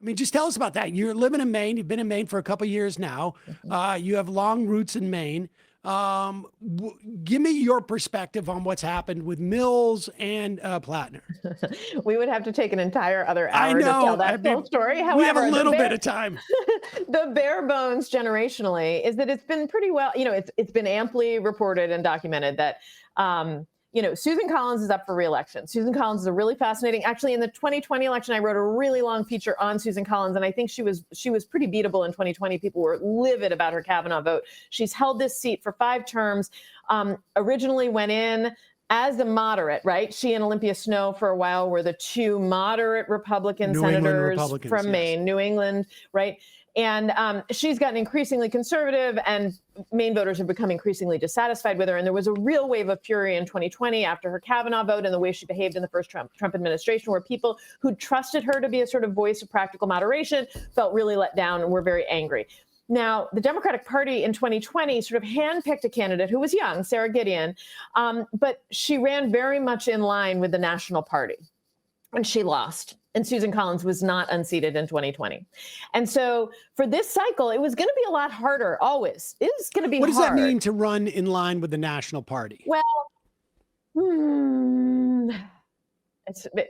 mean, just tell us about that. You're living in Maine. You've been in Maine for a couple of years now. You have long roots in Maine. Give me your perspective on what's happened with Mills and Platner. We would have to take an entire other hour to tell that full story. However, we have a little bit of time. The bare bones generationally is that it's been pretty well, it's been amply reported and documented that, Susan Collins is up for re-election. Susan Collins is a really fascinating, actually in the 2020 election, I wrote a really long feature on Susan Collins, and I think she was pretty beatable in 2020. People were livid about her Kavanaugh vote. She's held this seat for 5 terms, originally went in as a moderate, right? She and Olympia Snowe for a while were the 2 moderate Republican senators from Maine, New England, right? And she's gotten increasingly conservative, and Maine voters have become increasingly dissatisfied with her. And there was a real wave of fury in 2020 after her Kavanaugh vote and the way she behaved in the first Trump administration, where people who trusted her to be a sort of voice of practical moderation felt really let down and were very angry. Now, the Democratic Party in 2020 sort of handpicked a candidate who was young, Sarah Gideon, but she ran very much in line with the National Party, and she lost. And Susan Collins was not unseated in 2020. And so for this cycle, it was going to be a lot harder, always. It was going to be hard. What does that mean to run in line with the National Party? Well, it's a bit...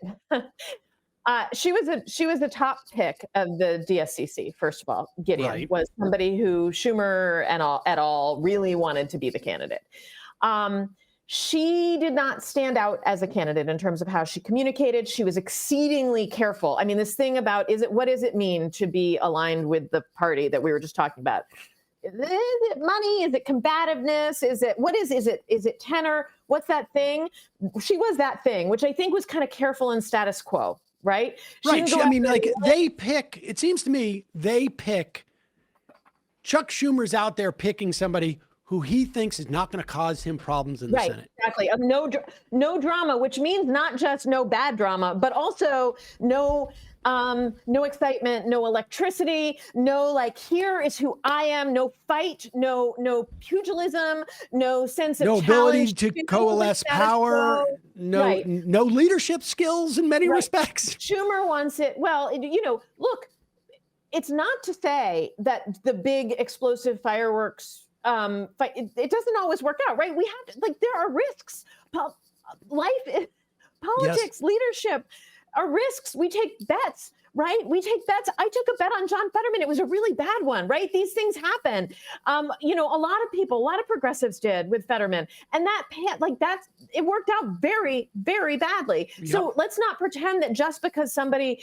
she was the top pick of the DSCC. First of all, Gideon was somebody who Schumer and et al. Really wanted to be the candidate. She did not stand out as a candidate in terms of how she communicated. She was exceedingly careful. I mean, this thing about what does it mean to be aligned with the party that we were just talking about? Is it money? Is it combativeness? Is it tenor? What's that thing? She was that thing, which I think was kind of careful and status quo. Right. I mean, like it seems to me they pick Chuck Schumer's out there picking somebody who he thinks is not going to cause him problems in the Senate. Exactly. No drama, which means not just no bad drama, but also no excitement, no electricity, no like, here is who I am, no fight, no pugilism, no sense of ability to coalesce power, no leadership skills in many respects. Schumer wants it. Well, look, it's not to say that the big explosive fireworks fight, it doesn't always work out, right? We have to, there are risks. Life, politics, leadership are risks. We take bets, right? We take bets. I took a bet on John Fetterman. It was a really bad one, right? These things happen. A lot of progressives did with Fetterman, and it worked out very, very badly. Yep. So let's not pretend that just because somebody,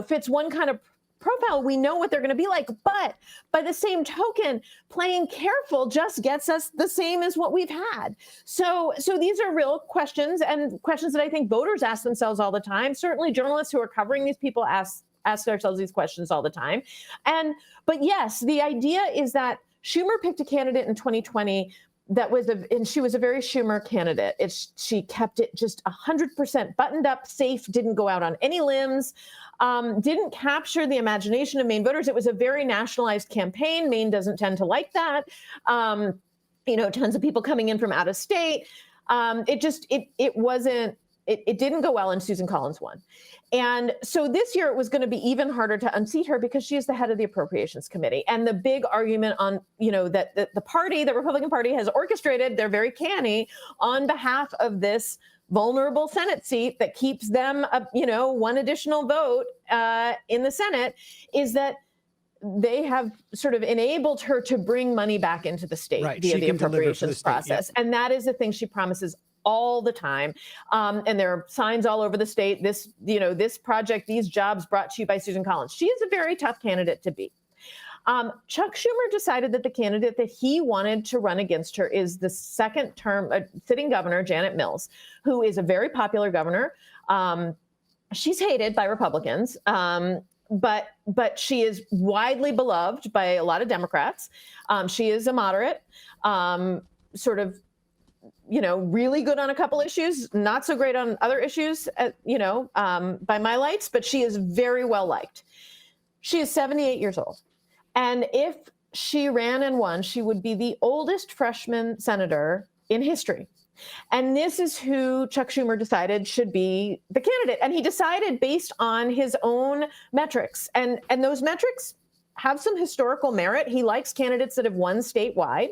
fits one kind of profile, we know what they're going to be like. But by the same token, playing careful just gets us the same as what we've had. So these are real questions, and questions that I think voters ask themselves all the time. Certainly journalists who are covering these people ask ourselves these questions all the time. But yes, the idea is that Schumer picked a candidate in 2020 and she was a very Schumer candidate. She kept it just 100% buttoned up, safe, didn't go out on any limbs, didn't capture the imagination of Maine voters. It was a very nationalized campaign. Maine doesn't tend to like that. Tons of people coming in from out of state. It didn't go well, and Susan Collins won. And so this year it was going to be even harder to unseat her because she is the head of the Appropriations Committee. And the big argument on, that the Republican Party has orchestrated, they're very canny, on behalf of this vulnerable Senate seat that keeps them, one additional vote in the Senate, is that they have sort of enabled her to bring money back into the state via the appropriations process. And that is the thing she promises all the time. And there are signs all over the state. This project, these jobs brought to you by Susan Collins. She is a very tough candidate to beat. Chuck Schumer decided that the candidate that he wanted to run against her is the second term sitting governor, Janet Mills, who is a very popular governor. She's hated by Republicans, but she is widely beloved by a lot of Democrats. She is a moderate, really good on a couple issues, not so great on other issues, by my lights, but she is very well liked. She is 78 years old. And if she ran and won, she would be the oldest freshman senator in history. And this is who Chuck Schumer decided should be the candidate. And he decided based on his own metrics. And those metrics have some historical merit. He likes candidates that have won statewide.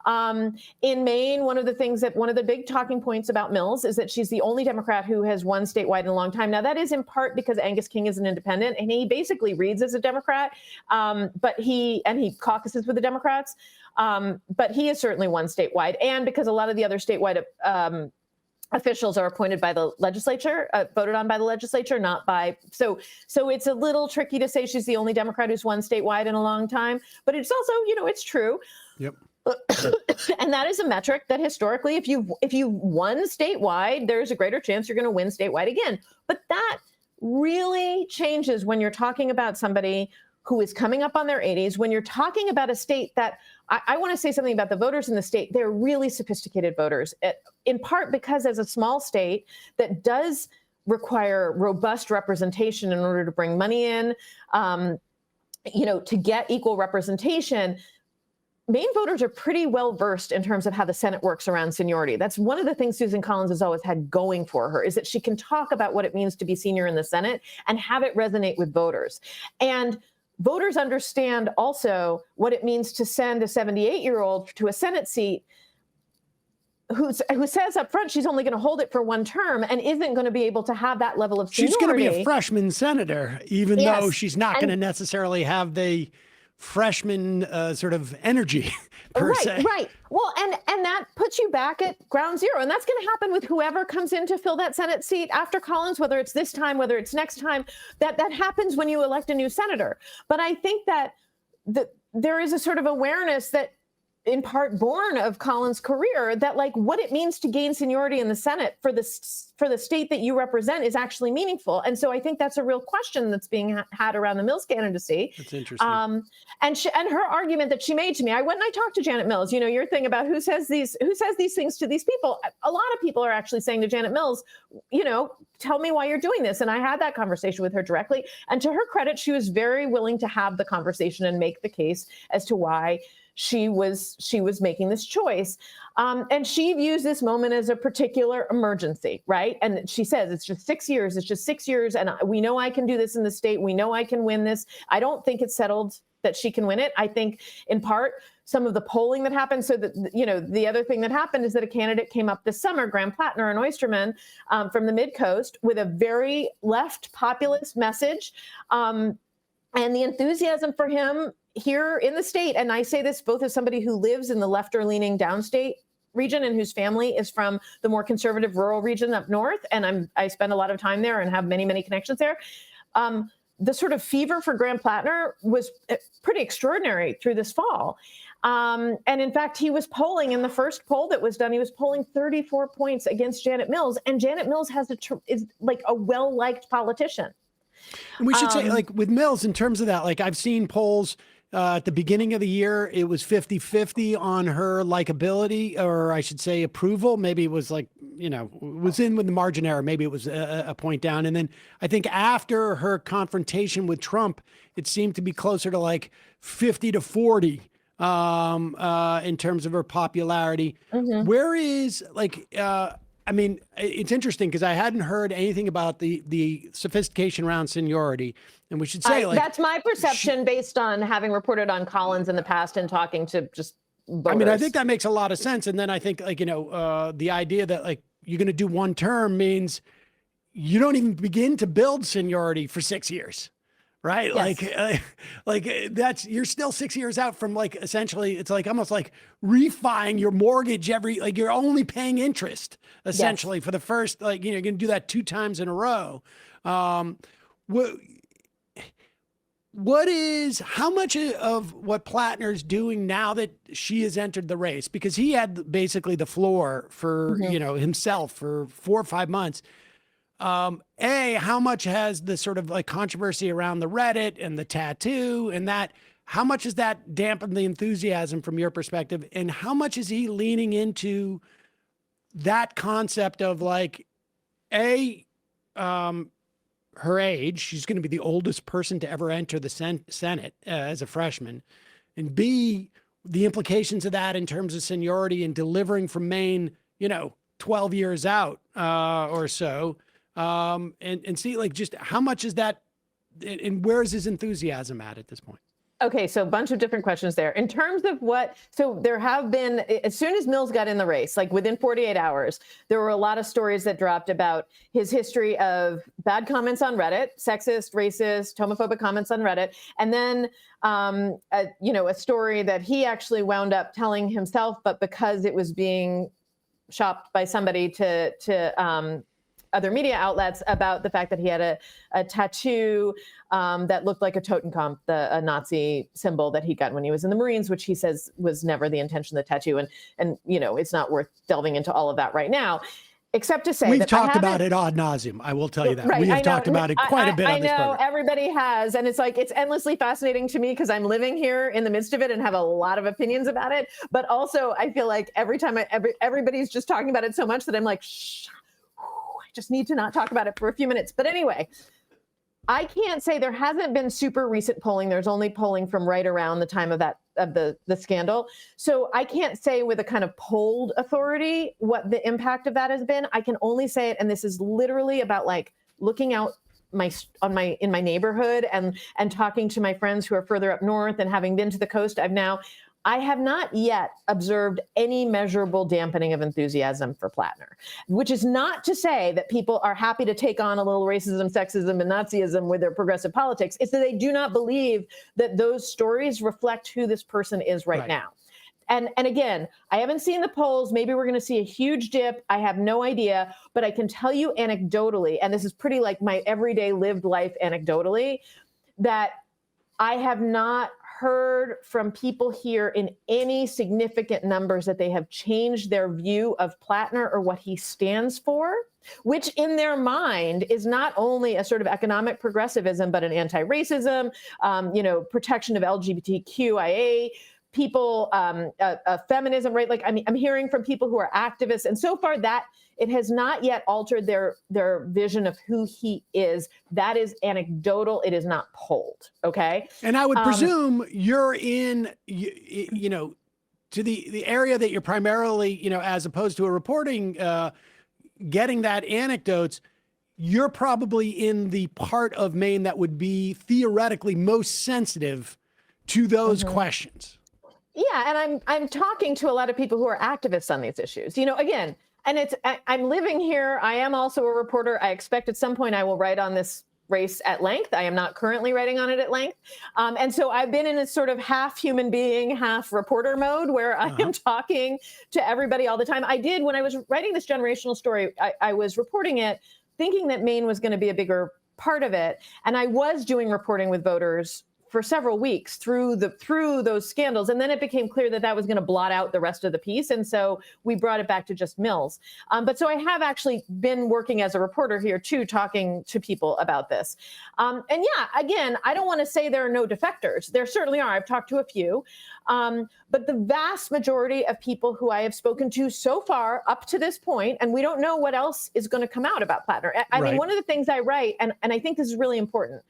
In Maine, one of the big talking points about Mills is that she's the only Democrat who has won statewide in a long time. Now, that is in part because Angus King is an independent and he basically reads as a Democrat, but he caucuses with the Democrats. But he has certainly won statewide, and because a lot of the other statewide officials are appointed by the legislature, voted on by the legislature, not by. So it's a little tricky to say she's the only Democrat who's won statewide in a long time. But it's also, it's true. Yep. And that is a metric that historically, if you won statewide, there's a greater chance you're going to win statewide again. But that really changes when you're talking about somebody who is coming up on their 80s, when you're talking about a state that I want to say something about the voters in the state. They're really sophisticated voters, in part because as a small state that does require robust representation in order to bring money in, to get equal representation. Maine voters are pretty well versed in terms of how the Senate works around seniority. That's one of the things Susan Collins has always had going for her, is that she can talk about what it means to be senior in the Senate and have it resonate with voters. And voters understand also what it means to send a 78-year-old to a Senate seat who says up front she's only going to hold it for one term and isn't going to be able to have that level of seniority. She's going to be a freshman senator, even though she's not going to necessarily have the freshman sort of energy per se. Right. Well, and that puts you back at ground zero. And that's going to happen with whoever comes in to fill that Senate seat after Collins, whether it's this time, whether it's next time. That happens when you elect a new senator. But I think that there is a sort of awareness that, in part born of Collins' career, that like what it means to gain seniority in the Senate for the state that you represent is actually meaningful. And so I think that's a real question that's being had around the Mills candidacy. That's interesting. And her argument that she made to me, I went and I talked to Janet Mills, your thing about who says these things to these people. A lot of people are actually saying to Janet Mills, tell me why you're doing this. And I had that conversation with her directly. And to her credit, she was very willing to have the conversation and make the case as to why she was making this choice. And she views this moment as a particular emergency, right? And she says, it's just 6 years. It's just 6 years. And we know I can do this in the state. We know I can win this. I don't think it's settled that she can win it. I think in part, some of the polling that happened. So that, the other thing that happened is that a candidate came up this summer, Graham Platner, an Oysterman from the Mid-Coast, with a very left populist message. And the enthusiasm for him here in the state, and I say this both as somebody who lives in the lefter-leaning downstate region and whose family is from the more conservative rural region up north, and I spend a lot of time there and have many, many connections there. The sort of fever for Graham Platner was pretty extraordinary through this fall. And in fact, he was polling in the first poll that was done, he was polling 34 points against Janet Mills, and Janet Mills is like a well-liked politician. And we should say, like with Mills, in terms of that, like I've seen polls at the beginning of the year, it was 50-50 on her likability, or I should say approval. Maybe it was like, was in with the margin error. Maybe it was a point down. And then I think after her confrontation with Trump, it seemed to be closer to like 50-40 in terms of her popularity. Mm-hmm. Where is it's interesting because I hadn't heard anything about the sophistication around seniority. And we should say, that's my perception based on having reported on Collins in the past and talking to just voters. I think that makes a lot of sense. And then I think the idea that like you're going to do one term means you don't even begin to build seniority for 6 years. Right. Yes. Like you're still 6 years out from like, essentially, it's like almost like refining your mortgage you're only paying interest essentially for the first, you're going to do that 2 times in a row. How much of what Platner's doing now that she has entered the race, because he had basically the floor for, himself for 4 or 5 months. How much has the sort of like controversy around the Reddit and the tattoo and how much has that dampened the enthusiasm from your perspective? And how much is he leaning into that concept of like, her age, she's going to be the oldest person to ever enter the Senate as a freshman, and B, the implications of that in terms of seniority and delivering from Maine, 12 years out or so, and see like just how much is that, and where is his enthusiasm at this point? Okay, so a bunch of different questions there. In terms of so there have been, as soon as Mills got in the race, like within 48 hours, there were a lot of stories that dropped about his history of bad comments on Reddit, sexist, racist, homophobic comments on Reddit. And then, a story that he actually wound up telling himself, but because it was being shopped by somebody to other media outlets about the fact that he had a tattoo that looked like a Totenkopf, a Nazi symbol that he got when he was in the Marines, which he says was never the intention of the tattoo. And it's not worth delving into all of that right now, except to say we've that talked about it ad nauseum. I will tell you that. Right, we have talked about it quite a bit on this program. I know everybody has, and it's like it's endlessly fascinating to me because I'm living here in the midst of it and have a lot of opinions about it. But also, I feel like every time everybody's just talking about it so much that I'm like, shh. Just need to not talk about it for a few minutes. But anyway, I can't say there hasn't been super recent polling. There's only polling from right around the time of the scandal. So I can't say with a kind of polled authority what the impact of that has been. I can only say it, and this is literally about like looking out in my neighborhood and talking to my friends who are further up north and having been to the coast. I have not yet observed any measurable dampening of enthusiasm for Platner, which is not to say that people are happy to take on a little racism, sexism, and Nazism with their progressive politics. It's that they do not believe that those stories reflect who this person is right now. And again, I haven't seen the polls. Maybe we're going to see a huge dip. I have no idea. But I can tell you anecdotally, and this is pretty like my everyday lived life anecdotally, that I have not heard from people here in any significant numbers that they have changed their view of Platner or what he stands for, which in their mind is not only a sort of economic progressivism, but an anti-racism, protection of LGBTQIA people, feminism, right? Like I'm hearing from people who are activists, and so far that it has not yet altered their vision of who he is. That is anecdotal. It is not polled. Okay. And I would presume you're in, to the area that you're primarily, as opposed to a reporting, getting that anecdotes, you're probably in the part of Maine that would be theoretically most sensitive to those questions. Yeah. And I'm talking to a lot of people who are activists on these issues, again, and I'm living here. I am also a reporter. I expect at some point I will write on this race at length. I am not currently writing on it at length. And so I've been in a sort of half human being, half reporter mode where I am talking to everybody all the time. I did, when I was writing this generational story, I was reporting it thinking that Maine was going to be a bigger part of it. And I was doing reporting with voters for several weeks through those scandals. And then it became clear that that was going to blot out the rest of the piece. And so we brought it back to just Mills. But so I have actually been working as a reporter here too, talking to people about this. And yeah, again, I don't want to say there are no defectors. There certainly are. I've talked to a few. But the vast majority of people who I have spoken to so far up to this point, and we don't know what else is going to come out about Platner. I mean, one of the things I write, and I think this is really important,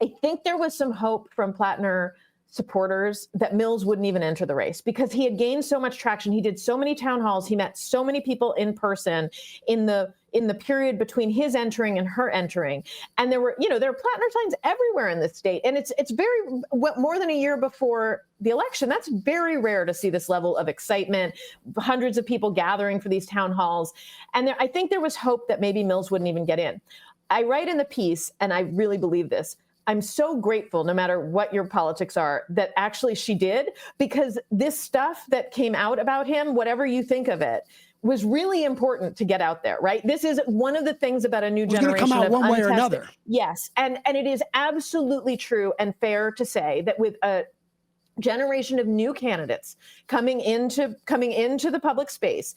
I think there was some hope from Platner supporters that Mills wouldn't even enter the race because he had gained so much traction. He did so many town halls. He met so many people in person in the period between his entering and her entering. And there were Platner signs everywhere in this state. And it's very, more than a year before the election, that's very rare to see this level of excitement, hundreds of people gathering for these town halls. And I think there was hope that maybe Mills wouldn't even get in. I write in the piece, and I really believe this, I'm so grateful, no matter what your politics are, that actually she did, because this stuff that came out about him, whatever you think of it, was really important to get out there, right? This is one of the things about a new generation come out of one way or untested. another. Yes, and it is absolutely true and fair to say that with a generation of new candidates coming into the public space,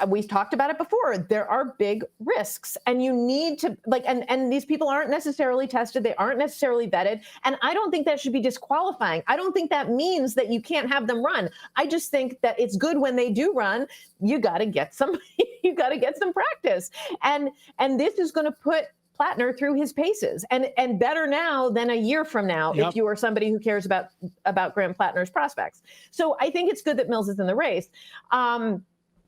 we've talked about it before, there are big risks, and you need to and these people aren't necessarily tested. They aren't necessarily vetted. And I don't think that should be disqualifying. I don't think that means that you can't have them run. I just think that it's good when they do run, you got to get some, you got to get some practice. And this is going to put Platner through his paces, and better now than a year from now, Yep. if you are somebody who cares about Graham Platner's prospects. So I think it's good that Mills is in the race.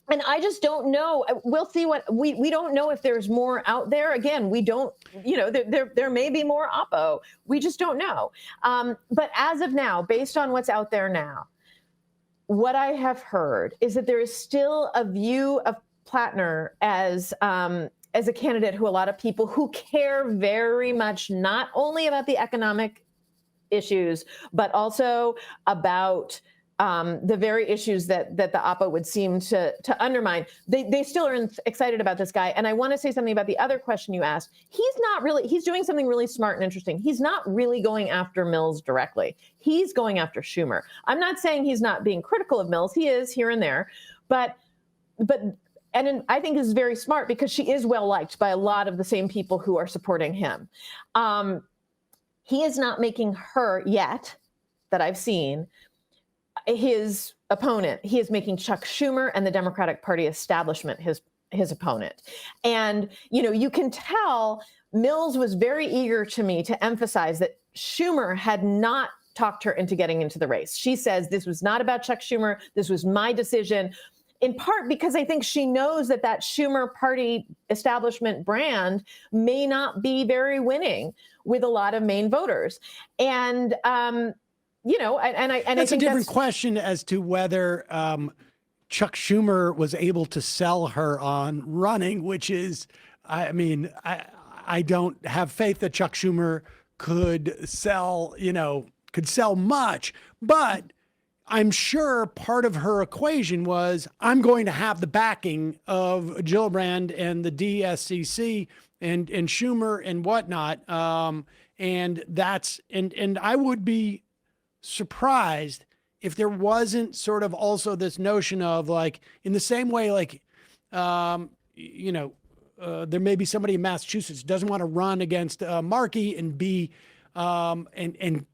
And I just don't know. We'll see what we don't know if there's more out there. Again, we don't, there may be more oppo. We just don't know. But as of now, based on what's out there now, what I have heard is that there is still a view of Platner as a candidate who a lot of people who care very much not only about the economic issues, but also about the very issues that the oppo would seem to undermine. They still are excited about this guy. And I want to say something about the other question you asked. He's doing something really smart and interesting. He's not really going after Mills directly. He's going after Schumer. I'm not saying he's not being critical of Mills. He is here and there, but I think this is very smart because she is well liked by a lot of the same people who are supporting him. He is not making her yet, that I've seen, his opponent. He is making Chuck Schumer and the Democratic Party establishment his opponent. And, you can tell Mills was very eager to me to emphasize that Schumer had not talked her into getting into the race. She says, this was not about Chuck Schumer. This was my decision, in part because I think she knows that Schumer party establishment brand may not be very winning with a lot of Maine voters. And, That's a different question as to whether Chuck Schumer was able to sell her on running, which is, I don't have faith that Chuck Schumer could sell much, but I'm sure part of her equation was, I'm going to have the backing of Gillibrand and the DSCC and Schumer and whatnot. And I would be surprised if there wasn't sort of also this notion of, like, in the same way, like, there may be somebody in Massachusetts who doesn't want to run against Markey and be and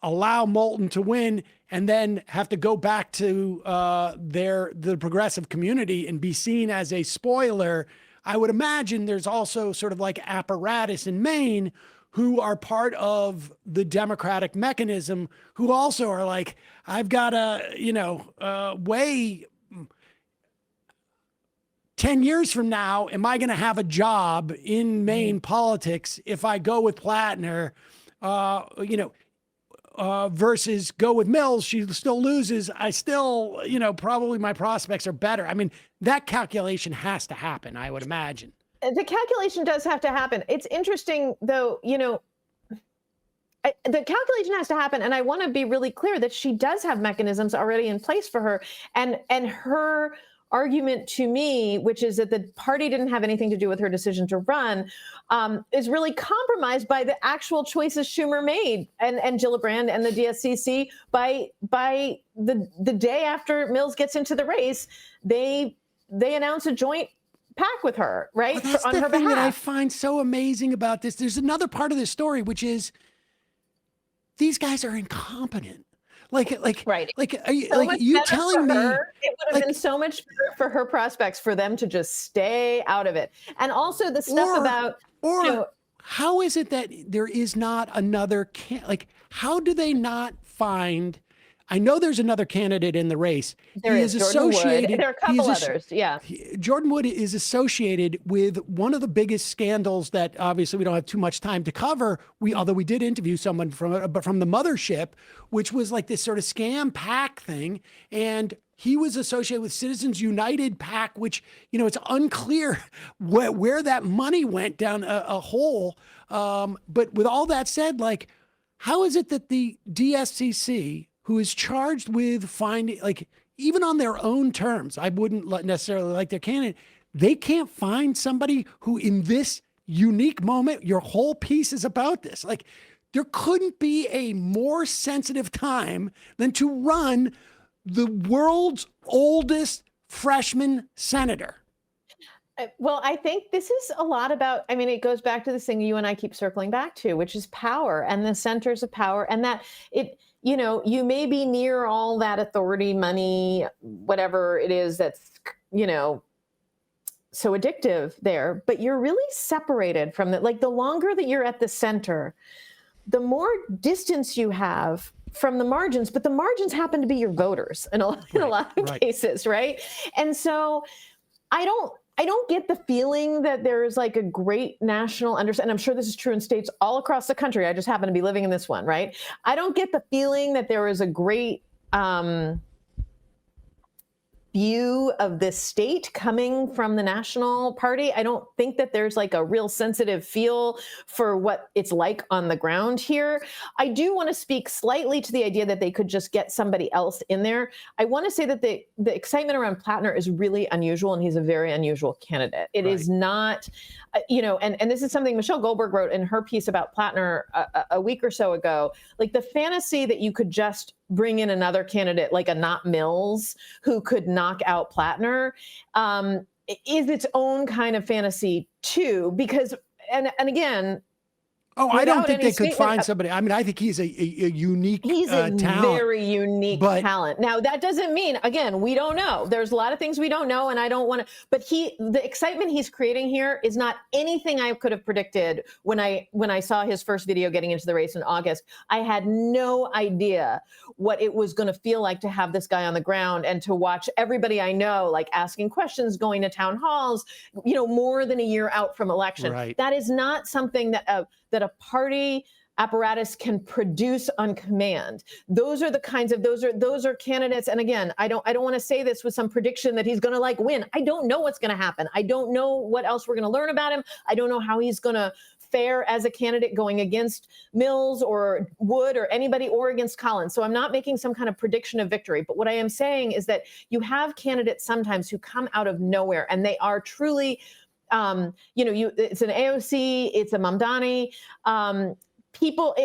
allow Moulton to win and then have to go back to the progressive community and be seen as a spoiler. I would imagine there's also sort of like apparatus in Maine who are part of the Democratic mechanism, who also are like, I've got to, weigh 10 years from now, am I going to have a job in Maine politics if I go with Platner, versus go with Mills? She still loses. I still, probably my prospects are better. I mean, that calculation has to happen, I would imagine. The calculation does have to happen. It's interesting, though, the calculation has to happen. And I want to be really clear that she does have mechanisms already in place for her. And her argument to me, which is that the party didn't have anything to do with her decision to run, is really compromised by the actual choices Schumer made and Gillibrand and the DSCC by the day after Mills gets into the race. They announce a joint pack with her, right? Well, that's on the her thing behalf. that I find so amazing about this. There's another part of this story, which is these guys are incompetent. Like, right. Are you telling me it would have been so much better for her prospects for them to just stay out of it. And also the stuff about, how is it that there is not another how do they not find? I know there's another candidate in the race. There is Jordan Wood. There are a couple others. Yeah. Jordan Wood is associated with one of the biggest scandals that obviously we don't have too much time to cover. Although we did interview someone from the mothership, which was like this sort of scam PAC thing. And he was associated with Citizens United PAC, which, it's unclear where that money went down a hole. But with all that said, like, how is it that the DSCC, who is charged with finding, like, even on their own terms, I wouldn't necessarily like their candidate, they can't find somebody who, in this unique moment, your whole piece is about this. Like, there couldn't be a more sensitive time than to run the world's oldest freshman senator. Well, I think this is a lot about, it goes back to this thing you and I keep circling back to, which is power and the centers of power, and that you may be near all that authority, money, whatever it is that's, so addictive there, but you're really separated from the, like, the longer that you're at the center, the more distance you have from the margins, but the margins happen to be your voters in a lot of cases, right? And so I don't get the feeling that there's like a great national understanding. I'm sure this is true in states all across the country. I just happen to be living in this one, right? I don't get the feeling that there is a great view of this state coming from the national party. I don't think that there's like a real sensitive feel for what it's like on the ground here. I do want to speak slightly to the idea that they could just get somebody else in there. I want to say that the excitement around Platner is really unusual, and he's a very unusual candidate. It is not, and this is something Michelle Goldberg wrote in her piece about Platner a week or so ago, like the fantasy that you could just bring in another candidate like a Not Mills who could knock out Platner is its own kind of fantasy too, because, and again, I don't think they could find somebody. I mean, I think he's a unique talent. Very unique talent. Now, that doesn't mean, again, we don't know. There's a lot of things we don't know, and I don't want to, but the excitement he's creating here is not anything I could have predicted when I saw his first video getting into the race in August. I had no idea what it was going to feel like to have this guy on the ground and to watch everybody I know, like asking questions, going to town halls, more than a year out from election. Right. That is not something that a party apparatus can produce on command. Those are the kinds of, those are candidates. And again, I don't want to say this with some prediction that he's going to win. I don't know what's going to happen. I don't know what else we're going to learn about him. I don't know how he's going to fare as a candidate going against Mills or Wood or anybody, or against Collins. So I'm not making some kind of prediction of victory. But what I am saying is that you have candidates sometimes who come out of nowhere, and they are truly, it's an AOC, it's a Mamdani. People,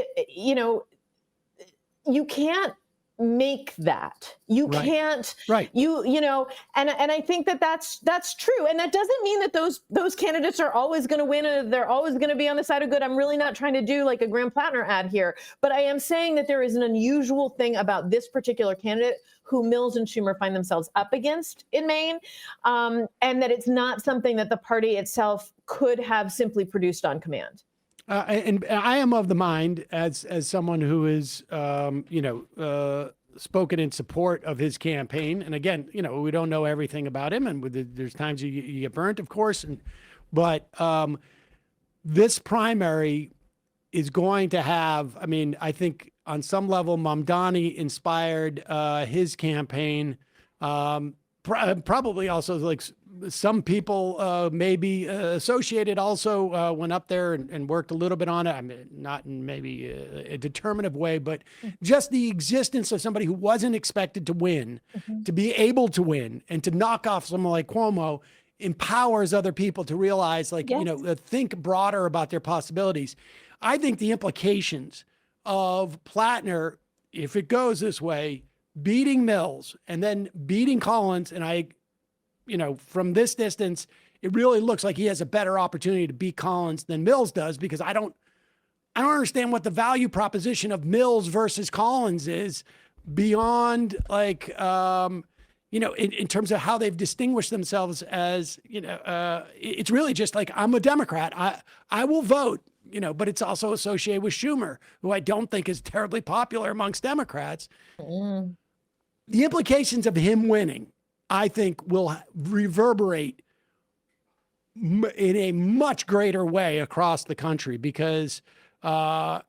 you can't make that. You can't. Right. And I think that's true. And that doesn't mean that those candidates are always going to win and they're always going to be on the side of good. I'm really not trying to do like a Graham Platner ad here, but I am saying that there is an unusual thing about this particular candidate who Mills and Schumer find themselves up against in Maine, and that it's not something that the party itself could have simply produced on command. And I am of the mind, as someone who is, spoken in support of his campaign. And again, we don't know everything about him, and there's times you get burnt, of course. But this primary is going to have, I think on some level, Mamdani inspired his campaign. Probably also like some people maybe associated also went up there and worked a little bit on it. Not in maybe a determinative way, but just the existence of somebody who wasn't expected to win, to be able to win and to knock off someone like Cuomo empowers other people to realize, think broader about their possibilities. I think the implications of Platner, if it goes this way, beating Mills and then beating Collins, and from this distance, it really looks like he has a better opportunity to beat Collins than Mills does, because I don't understand what the value proposition of Mills versus Collins is beyond in terms of how they've distinguished themselves as, it's really just like, I'm a Democrat. I will vote, but it's also associated with Schumer, who I don't think is terribly popular amongst Democrats. The implications of him winning, I think, will reverberate in a much greater way across the country, because a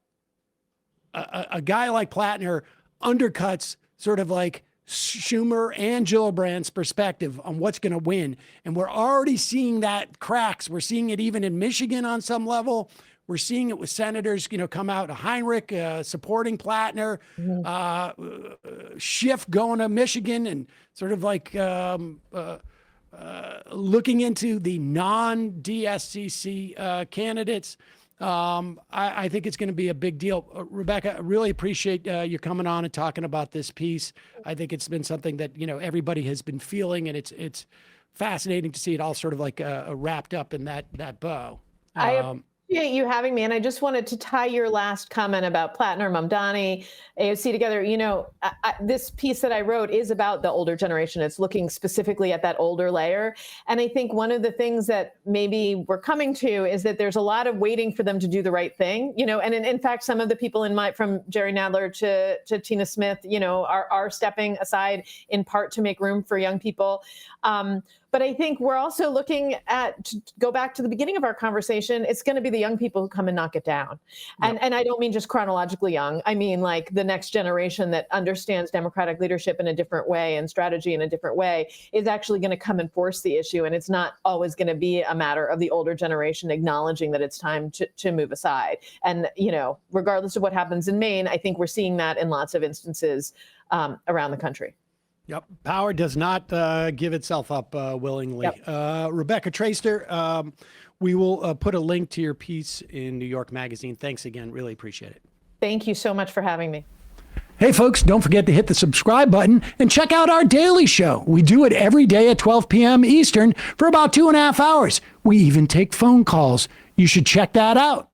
guy like Platner undercuts sort of like Schumer and Gillibrand's perspective on what's going to win. And we're already seeing that cracks. We're seeing it even in Michigan on some level. We're seeing it with senators, come out, Heinrich supporting Platner, Schiff going to Michigan and sort of like looking into the non-DSCC candidates. I think it's going to be a big deal. Rebecca, I really appreciate you coming on and talking about this piece. I think it's been something that, everybody has been feeling, and it's fascinating to see it all sort of like wrapped up in that bow. appreciate you having me. And I just wanted to tie your last comment about Platner, Mamdani, AOC together. This piece that I wrote is about the older generation. It's looking specifically at that older layer. And I think one of the things that maybe we're coming to is that there's a lot of waiting for them to do the right thing, and in fact, some of the people from Jerry Nadler to Tina Smith, are stepping aside in part to make room for young people. But I think we're also looking at, to go back to the beginning of our conversation, it's going to be the young people who come and knock it down. Yep. And I don't mean just chronologically young. I mean like the next generation that understands democratic leadership in a different way and strategy in a different way is actually going to come and force the issue. And it's not always going to be a matter of the older generation acknowledging that it's time to move aside. And, regardless of what happens in Maine, I think we're seeing that in lots of instances around the country. Yep. Power does not give itself up willingly. Yep. Rebecca Traister, we will put a link to your piece in New York Magazine. Thanks again. Really appreciate it. Thank you so much for having me. Hey, folks, don't forget to hit the subscribe button and check out our daily show. We do it every day at 12 p.m. Eastern for about 2.5 hours. We even take phone calls. You should check that out.